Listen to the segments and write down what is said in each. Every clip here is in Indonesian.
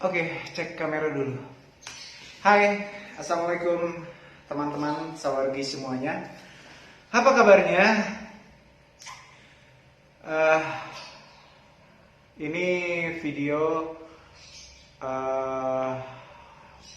Oke, cek kamera dulu. Hai, assalamualaikum teman-teman sawargi semuanya. Apa kabarnya? Eh, ini video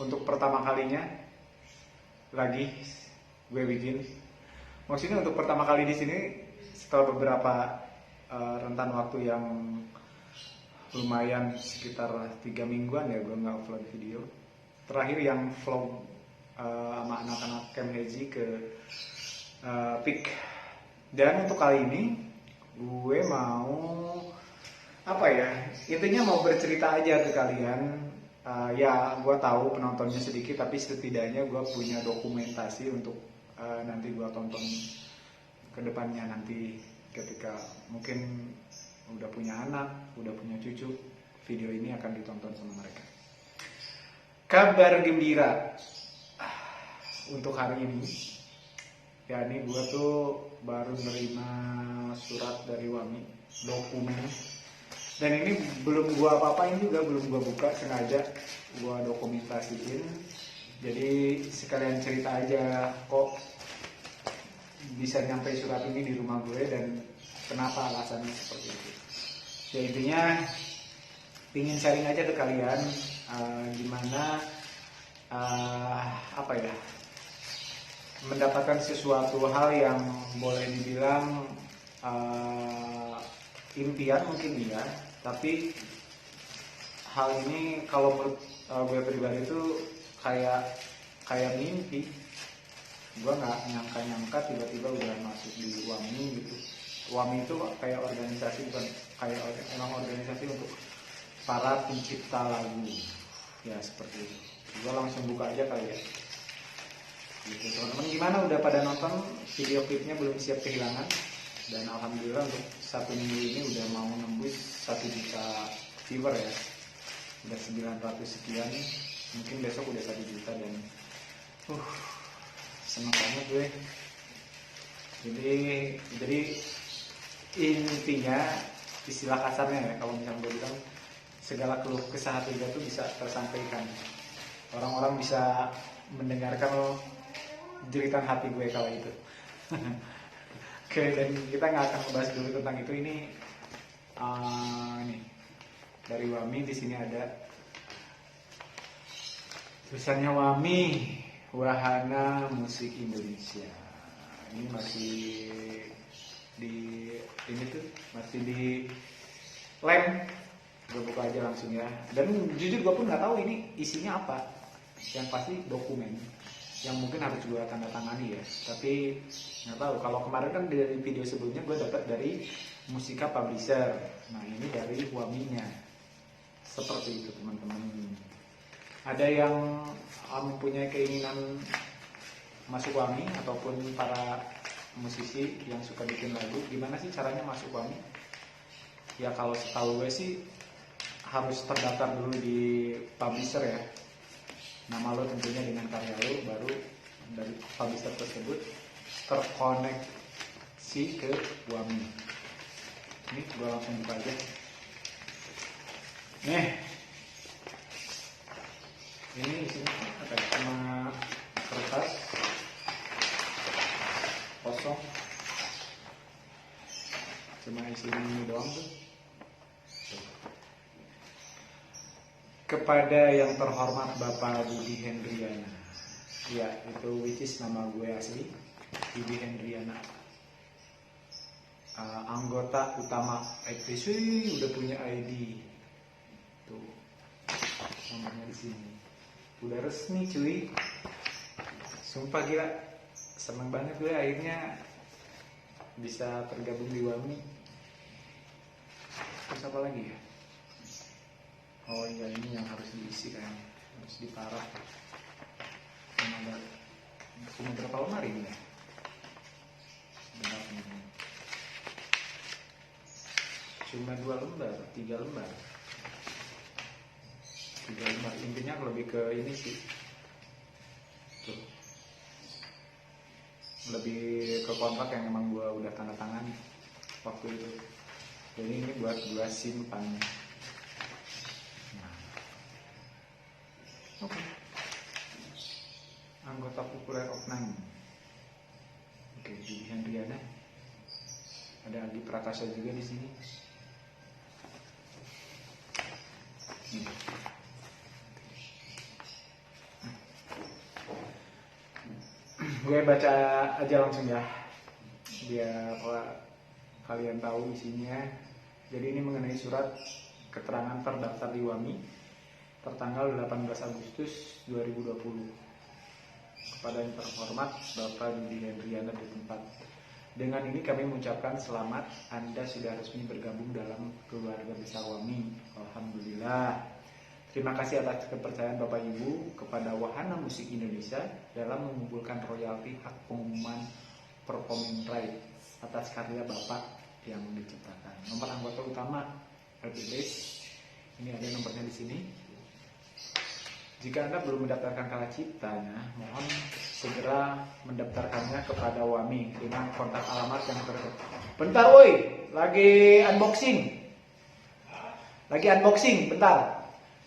untuk pertama kalinya lagi gue bikin. Maksudnya untuk pertama kali di sini setelah beberapa rentan waktu yang lumayan sekitar 3 mingguan ya gue nggak upload video. Terakhir yang vlog sama anak-anak Camp Haji ke Peak. Dan untuk kali ini gue mau apa ya, intinya mau bercerita aja ke kalian. Ya gue tahu penontonnya sedikit, tapi setidaknya gue punya dokumentasi untuk nanti gue tonton ke depannya nanti ketika mungkin udah punya anak, udah punya cucu, video ini akan ditonton sama mereka. Kabar gembira untuk hari ini, ya ini gue tuh baru menerima surat dari Wami, dokumen. Dan ini belum gue apa-apain juga, belum gue buka, sengaja gue dokumentasiin. Jadi sekalian cerita aja kok bisa nyampe surat ini di rumah gue dan kenapa alasannya seperti itu. Ya intinya ingin sharing aja ke kalian gimana apa ya, mendapatkan sesuatu hal yang boleh dibilang impian mungkin ya, tapi hal ini kalau menurut gue pribadi itu kayak mimpi. Gue nggak nyangka tiba-tiba udah masuk di WAMI gitu. WAMI itu kayak organisasi, bukan kayak emang organisasi untuk para pencipta lagu ya, seperti itu. Gue langsung buka aja kali ya gitu. Teman-teman gimana, udah pada nonton video klipnya Belum Siap Kehilangan? Dan alhamdulillah untuk 1 minggu ini udah mau nembus 1 juta viewer ya, udah 900 sekian, mungkin besok udah 1 juta. Dan senang banget gue. Jadi intinya, istilah kasarnya ya, kalau misalnya gue bilang segala keluh kesah hati gue tuh bisa tersampaikan. Orang-orang bisa mendengarkan jeritan hati gue kala itu. Oke, dan kita nggak akan membahas dulu tentang itu. Ini dari Wami. Di sini ada tulisannya Wami, Wahana Musik Indonesia. Ini masih masih di lem. Gue buka aja langsung ya. Dan jujur gue pun nggak tahu ini isinya apa. Yang pasti dokumen yang mungkin harus gue tanda tangani ya. Tapi nggak tahu. Kalau kemarin kan dari video sebelumnya gue dapat dari Musika Publisher. Nah ini dari Waminya. Seperti itu teman-teman. Ada yang mempunyai keinginan masuk Wami ataupun para musisi yang suka bikin lagu, gimana sih caranya masuk Wami? Ya kalau setahu gue sih harus terdaftar dulu di publisher ya. Nama lo tentunya dengan karya lo, baru dari publisher tersebut terkoneksi ke Wami. Ini gue langsung buka aja. Nih, ini isinya apa ya? Cuma kertas kosong, cuma isi ini doang tuh. Kepada yang terhormat Bapak Budi Hendriana, ya itu which is nama gue asli, Budi Hendriana, anggota utama IPC. Udah punya ID tuh, nomornya di sini. Udah resmi cuy, sumpah gila, seneng banget gue akhirnya bisa tergabung di Wami. Terus apa lagi ya? Oh iya, ini yang harus diisi kan, harus diparah. Cuma berapa lembar ini ya? Cuma 2 lembar, 3 lembar. 3 lembar, intinya lebih ke ini sih. Tuh. Lebih ke kontrak yang emang gue udah tanda tangan waktu itu. Jadi ini buat gue simpan. Nah, Top Popular of Nine. Oke, Judy Hendriana. Ada Agi Prakasa juga di sini. Gue baca aja langsung ya, biar kalian tahu isinya. Jadi ini mengenai surat keterangan terdaftar di WAMI tertanggal 18 Agustus 2020 kepada yang terhormat Bapak Judy Hendriana di tempat. Dengan ini kami mengucapkan selamat, Anda sudah resmi bergabung dalam keluarga besar WAMI. Alhamdulillah. Terima kasih atas kepercayaan Bapak Ibu kepada Wahana Musik Indonesia dalam mengumpulkan royalti hak pengumuman performing rights atas karya Bapak yang diciptakan. Nomor anggota utama RBBS, ini ada nomornya di sini. Jika Anda belum mendaftarkan karya ciptanya, mohon segera mendaftarkannya kepada WAMI dengan kontak alamat yang terkait. Bentar woi, lagi unboxing, bentar.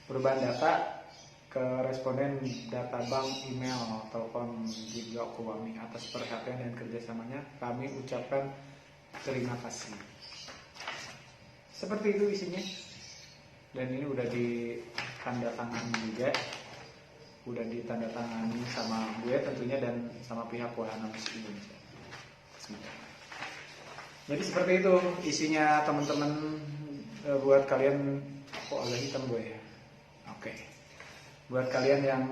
Perubahan data ke responden data bank, email, telepon juga ke WAMI. Atas perhatian dan kerjasamanya kami ucapkan terima kasih. Seperti itu isinya. Dan ini udah ditandatangani juga, udah ditandatangani sama gue tentunya dan sama pihak Wahana Musik Indonesia. Jadi seperti itu isinya teman-teman. Buat kalian, kok agak hitam gue ya. Oke. Buat kalian yang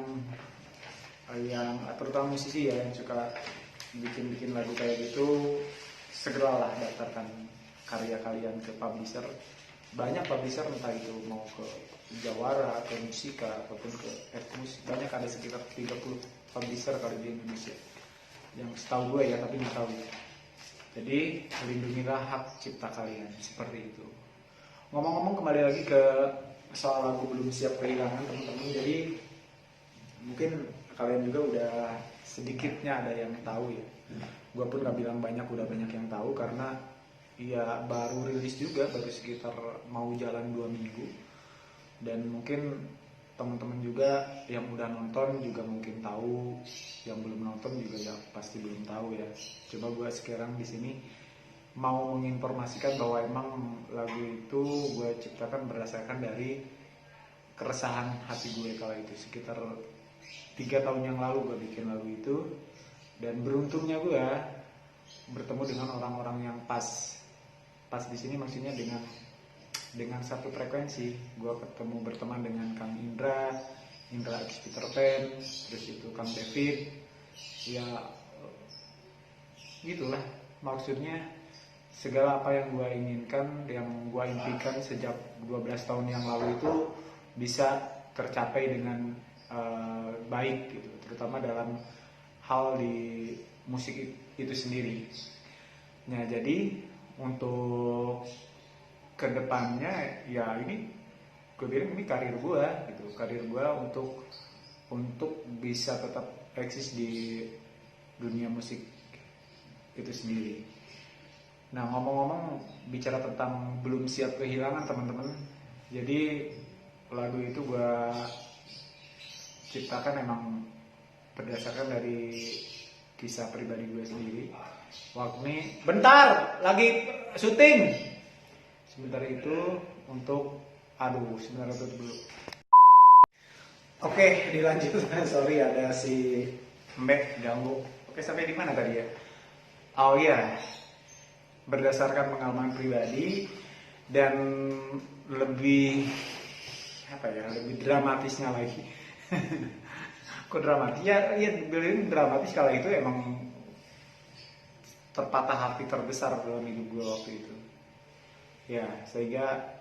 terutama musisi ya yang suka bikin lagu kayak gitu, segeralah daftarkan karya kalian ke publisher. Banyak publisher, entah itu mau ke Jawara, ke Musika ataupun ke Musik. Banyak, ada sekitar 30 publisher kali di Indonesia. Yang setahu gue ya, tapi nggak tahu. Jadi lindungilah hak cipta kalian, seperti itu. Ngomong-ngomong, kembali lagi ke soal lagu Belum Siap Kehilangan, teman-teman. Jadi mungkin kalian juga udah sedikitnya ada yang tahu ya. Gue pun gak bilang banyak, udah banyak yang tahu karena ya baru rilis juga, baru sekitar mau jalan 2 minggu. Dan mungkin teman-teman juga yang udah nonton juga mungkin tahu, yang belum nonton juga ya pasti belum tahu ya. Coba gue sekarang di sini mau menginformasikan bahwa emang lagu itu gue ciptakan berdasarkan dari keresahan hati gue kala itu. Sekitar 3 tahun yang lalu gue bikin lagu itu, dan beruntungnya gue bertemu dengan orang-orang yang pas di sini, maksudnya dengan satu frekuensi. Gue berteman dengan Kang Indra X Peter Pan, terus itu Kang David, ya gitulah. Maksudnya segala apa yang gue inginkan, yang gue impikan sejak 12 tahun yang lalu itu bisa tercapai dengan baik gitu, terutama dalam hal di musik itu sendiri. Nah, jadi untuk kedepannya ya ini gue bilang ini karir gue gitu, karir gue untuk bisa tetap eksis di dunia musik itu sendiri. Nah, ngomong-ngomong bicara tentang Belum Siap Kehilangan, teman-teman. Jadi lagu itu gue ciptakan emang berdasarkan dari kisah pribadi gue sendiri. Waktu bentar lagi syuting. Sebentar itu untuk sebentar dulu. Oke, dilanjut. Sorry, ada si Mbak ganggu. Oke, sampai di mana tadi ya? Oh iya. Berdasarkan pengalaman pribadi dan lebih lebih dramatisnya lagi. Kok dramatis? Ya bilang dramatis kala itu emang terpatah hati terbesar dalam hidup gue waktu itu. Ya, sehingga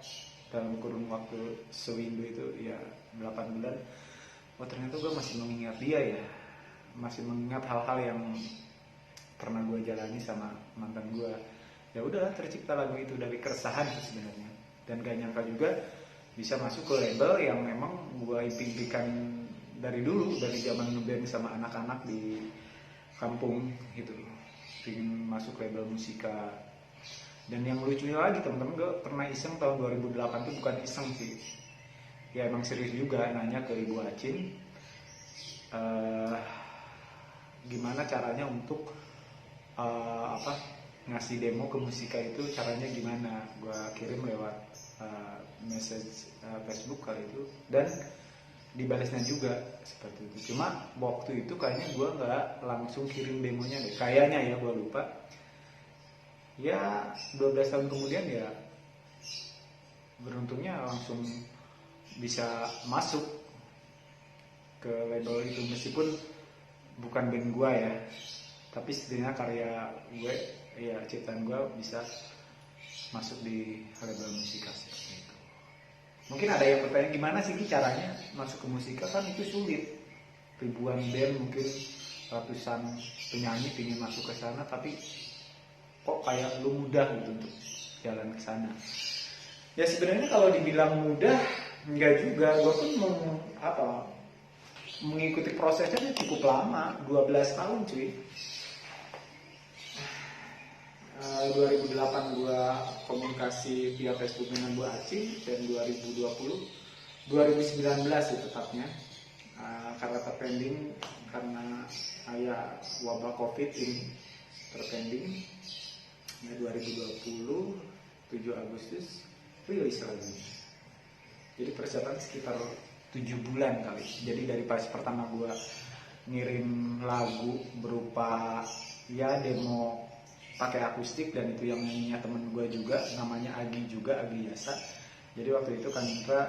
dalam kurun waktu seminggu itu ya 8 bulan, ternyata gue masih mengingat dia ya, masih mengingat hal-hal yang pernah gue jalani sama mantan gue. Ya udah, tercipta lagu itu dari keresahan itu sebenarnya, dan gak nyangka juga bisa masuk ke label yang memang gue impikan dari dulu, dari zaman ngeband sama anak-anak di kampung gitu, ingin masuk label Musika. Dan yang lucunya lagi, teman-teman, gue pernah iseng tahun 2008 tuh, bukan iseng sih ya, emang serius juga, nanya ke Ibu Acin, gimana caranya untuk ngasih demo ke Musika itu caranya gimana. Gue kirim lewat message Facebook kali itu, dan dibalasnya juga seperti itu. Cuma waktu itu kayaknya gue nggak langsung kirim demonya deh, kayaknya ya, gue lupa. Ya 12 tahun kemudian ya beruntungnya langsung bisa masuk ke label itu, meskipun bukan band gue ya, tapi setidaknya karya gue, ya ciptaan gue bisa masuk di label Musika seperti itu. Mungkin ada yang bertanya gimana sih caranya masuk ke Musika, kan itu sulit, ribuan band, mungkin ratusan penyanyi ingin masuk ke sana, tapi kok kayak lu mudah gitu untuk jalan ke sana. Ya sebenarnya kalau dibilang mudah enggak juga, gue pun mengikuti prosesnya cukup lama, 12 tahun cuy. 2008 gue komunikasi via Facebook dengan Bu Aci, dan 2019 sih tepatnya, karena terpending karena ya wabah COVID ini terpending. Nah 2020 7 Agustus rilis lagi. Jadi persiapan sekitar 7 bulan kali. Jadi dari pas pertama gue ngirim lagu berupa ya demo pakai akustik, dan itu yang nyanyinya temen gue juga, namanya Agi Yasa. Jadi waktu itu kan Indra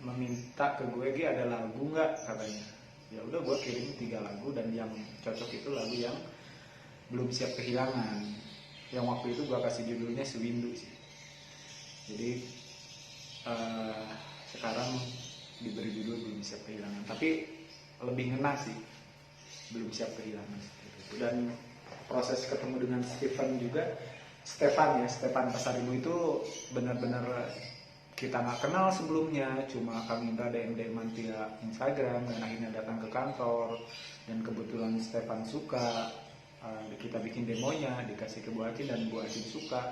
meminta ke gue, ada lagu nggak katanya. Ya udah gue kirim 3 lagu, dan yang cocok itu lagu yang Belum Siap Kehilangan, yang waktu itu gue kasih judulnya Sewindu sih. Jadi sekarang diberi judul Belum Siap Kehilangan, tapi lebih ngena sih Belum Siap Kehilangan seperti itu. Dan proses ketemu dengan Stefan Pasaribu itu benar-benar kita nggak kenal sebelumnya, cuma kami minta DM-an via Instagram, dan akhirnya datang ke kantor, dan kebetulan Stefan suka. Kita bikin demonya, dikasih ke Bu Acin, dan Bu Acin suka.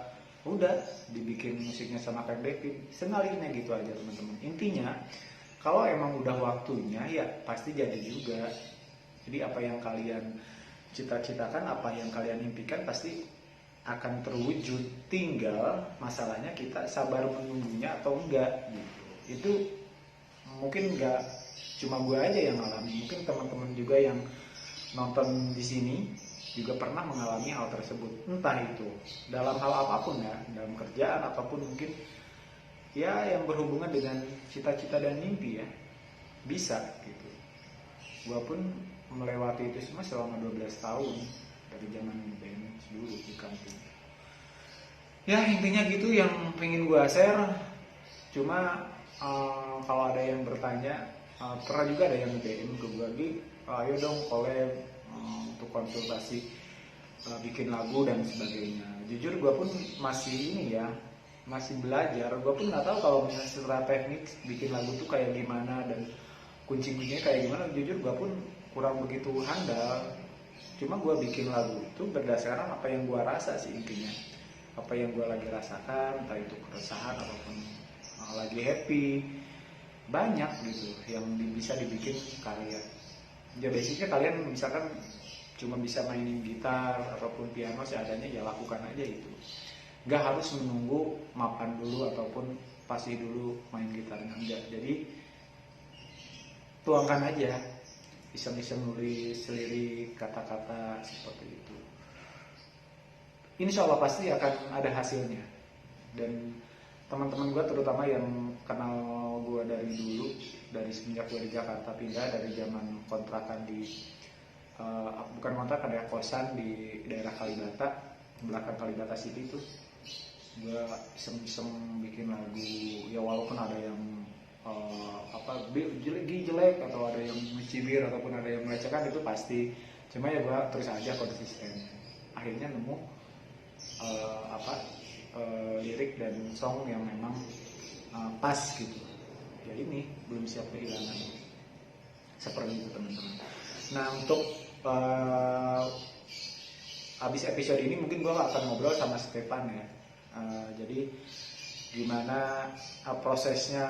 Udah dibikin musiknya sama Kang Devin, sengalirnya gitu aja teman-teman. Intinya kalau emang udah waktunya ya pasti jadi juga. Jadi apa yang kalian cita-citakan, apa yang kalian impikan pasti akan terwujud. Tinggal masalahnya kita sabar menunggunya atau enggak gitu. Itu mungkin enggak cuma gue aja yang alami, mungkin teman-teman juga yang nonton di sini juga pernah mengalami hal tersebut. Entah itu dalam hal apapun ya, dalam kerjaan ataupun mungkin ya yang berhubungan dengan cita-cita dan mimpi ya, bisa gitu. Gue pun melewati itu semua selama 12 tahun dari zaman band dulu di kampung. Ya intinya gitu yang pengen gue share. Cuma kalau ada yang bertanya, pernah juga ada yang DM ke gue lagi, ayo dong collab untuk konsultasi bikin lagu dan sebagainya. Jujur gue pun masih masih belajar. Gue pun nggak tahu kalau misalnya secara teknik bikin lagu tuh kayak gimana dan kunci-kuncinya kayak gimana. Jujur gue pun kurang begitu handal. Cuma gue bikin lagu itu berdasarkan apa yang gue rasa sih intinya, apa yang gue lagi rasakan, entah itu keresahan ataupun lagi happy, banyak gitu yang bisa dibikin karya. Ya basicnya kalian misalkan cuma bisa mainin gitar ataupun piano seadanya, ya lakukan aja itu. Nggak harus menunggu mapan dulu ataupun pasti dulu main gitarnya, enggak. Jadi tuangkan aja, iseng-iseng nulis lirik, kata-kata seperti itu. Insya Allah pasti akan ada hasilnya. Dan teman-teman gue terutama yang kenal gue dari dulu, dari semenjak gue di Jakarta pindah, dari zaman kontrakan di bukan kontrakan ya, kosan di daerah Kalibata, belakang Kalibata City itu, gue iseng-iseng bikin lagu. Ya walaupun ada yang jelek atau ada yang mencibir ataupun ada yang melecehkan, itu pasti. Cuma ya gue terus aja konsisten. Akhirnya nemu lirik dan song yang memang pas gitu. Ya ini Belum Siap Kehilangan, seperti itu teman-teman. Nah untuk habis episode ini mungkin gue akan ngobrol sama Stefan ya. Jadi gimana prosesnya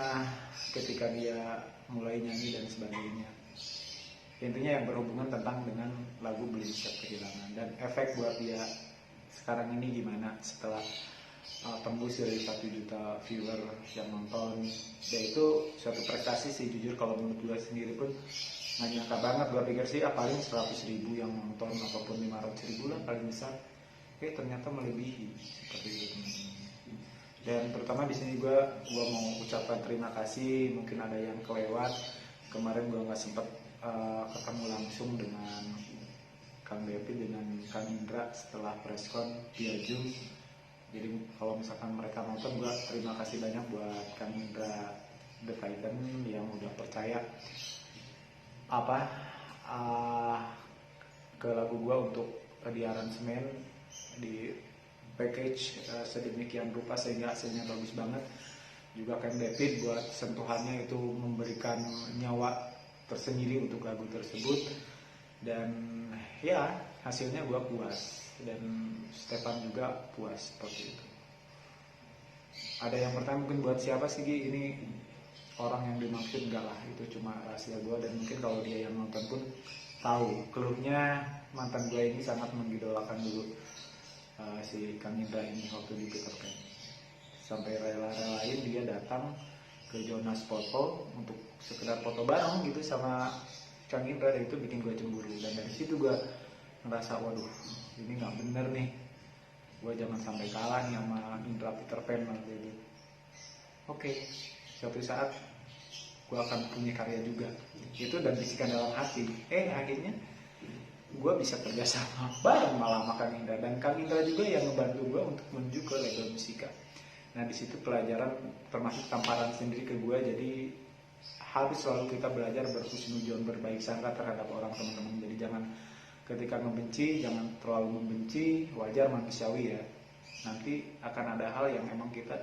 ketika dia mulai nyanyi dan sebagainya. intinya yang berhubungan tentang dengan lagu Belum Siap Kehilangan. Dan efek buat dia sekarang ini gimana setelah tembus dari 1 juta viewer yang nonton. Dan itu suatu prestasi sih, jujur kalau menurut gue sendiri pun nggak nyangka banget. Gue pikir sih paling 100.000 yang nonton ataupun 500.000 lah paling besar. Ternyata melebihi seperti itu teman-teman. Dan terutama di sini gue mau ucapkan terima kasih. Mungkin ada yang kelewat kemarin, gue nggak sempet ketemu langsung dengan Kang Depi dengan Kang Indra setelah preskon via Zoom. Jadi kalau misalkan mereka nonton, gue terima kasih banyak buat Kang Indra The Titan yang udah percaya ke lagu gue untuk di aransemen, di package sedemikian rupa sehingga hasilnya bagus banget. Juga Kang David buat sentuhannya itu memberikan nyawa tersendiri untuk lagu tersebut. Dan ya hasilnya gue puas, dan Stefan juga puas seperti itu. Ada yang pertanyaan mungkin buat siapa sih Gi ini orang yang dimaksud? Enggak lah, itu cuma rahasia gue, dan mungkin kalau dia yang nonton pun tahu keluhnya mantan gue ini sangat mengidolakan dulu si Kang Indra ini waktu di Peter Pan. Sampai rela-relain dia datang ke Jonas Foto untuk sekedar foto bareng gitu sama Kang Indra, dan itu bikin gue cemburu. Dan dari situ gue ngerasa waduh ini nggak bener nih, gue jangan sampai kalah nih sama Indra Peter Pan gitu. Oke, suatu saat gue akan punya karya juga, itu dan bisikan dalam hati. Akhirnya gue bisa kerjasama bareng malah sama Kang Indra, dan Kang Indra juga yang ngebantu gue untuk menuju ke label musika. Nah di situ pelajaran termasuk tamparan sendiri ke gue. Jadi harus selalu kita belajar berhusnuzon, berbaik sangka terhadap orang, teman-teman. Jadi jangan ketika membenci, jangan terlalu membenci, wajar manusiawi ya. Nanti akan ada hal yang memang kita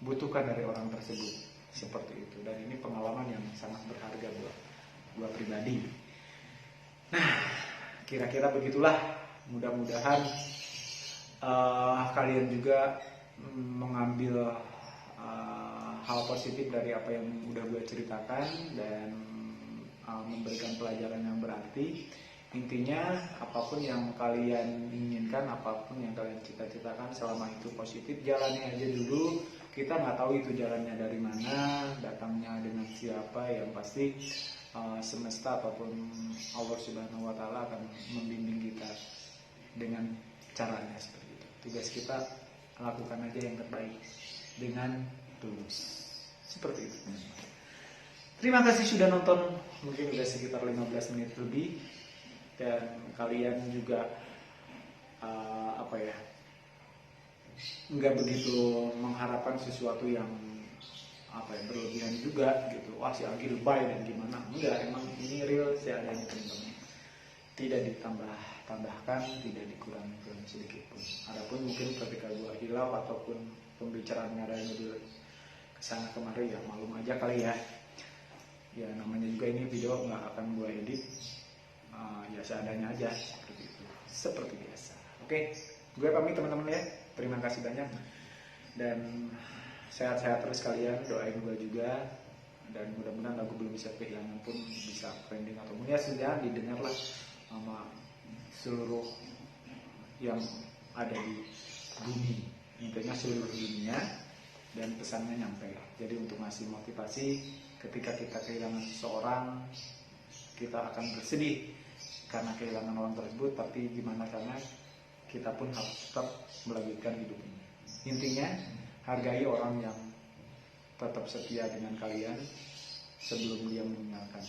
butuhkan dari orang tersebut, seperti itu. Dan ini pengalaman yang sangat berharga buat gue pribadi. Nah kira-kira begitulah. Mudah-mudahan kalian juga mengambil hal positif dari apa yang udah gue ceritakan, dan memberikan pelajaran yang berarti. Intinya apapun yang kalian inginkan, apapun yang kalian cita-citakan, selama itu positif, jalani aja dulu. Kita nggak tahu itu jalannya dari mana, datangnya dengan siapa. Yang pasti semesta ataupun Allah Subhanahu wa Ta'ala akan membimbing kita dengan caranya seperti itu. Tugas kita lakukan aja yang terbaik dengan tulus, seperti itu. Terima kasih sudah nonton, mungkin udah sekitar 15 menit lebih. Dan kalian juga nggak begitu mengharapkan sesuatu yang berlebihan juga gitu. Wah si Agi lebay dan gimana? Enggak, emang ini real seadanya teman-teman. Tidak ditambah-tambahkan, tidak dikurangi sedikit pun. Adapun mungkin ketika gua hilau ataupun pembicaraannya ada yang lebih kesana kemari, ya malum aja kali ya. Ya namanya juga ini video nggak akan gua edit, ya seadanya aja seperti itu, seperti biasa. Oke, gue pamit teman-teman ya. Terima kasih banyak, dan sehat-sehat terus kalian. Doain gue juga, dan mudah-mudahan lagu Belum Siap Kehilangan pun bisa trending atau ya sudah didengar lah sama seluruh yang ada di bumi, intinya seluruh dunia, dan pesannya nyampe. Jadi untuk ngasih motivasi ketika kita kehilangan seseorang, kita akan bersedih karena kehilangan orang tersebut, tapi gimana caranya kita pun harus tetap melanjutkan hidup ini. Intinya hargai orang yang tetap setia dengan kalian sebelum dia meninggalkan.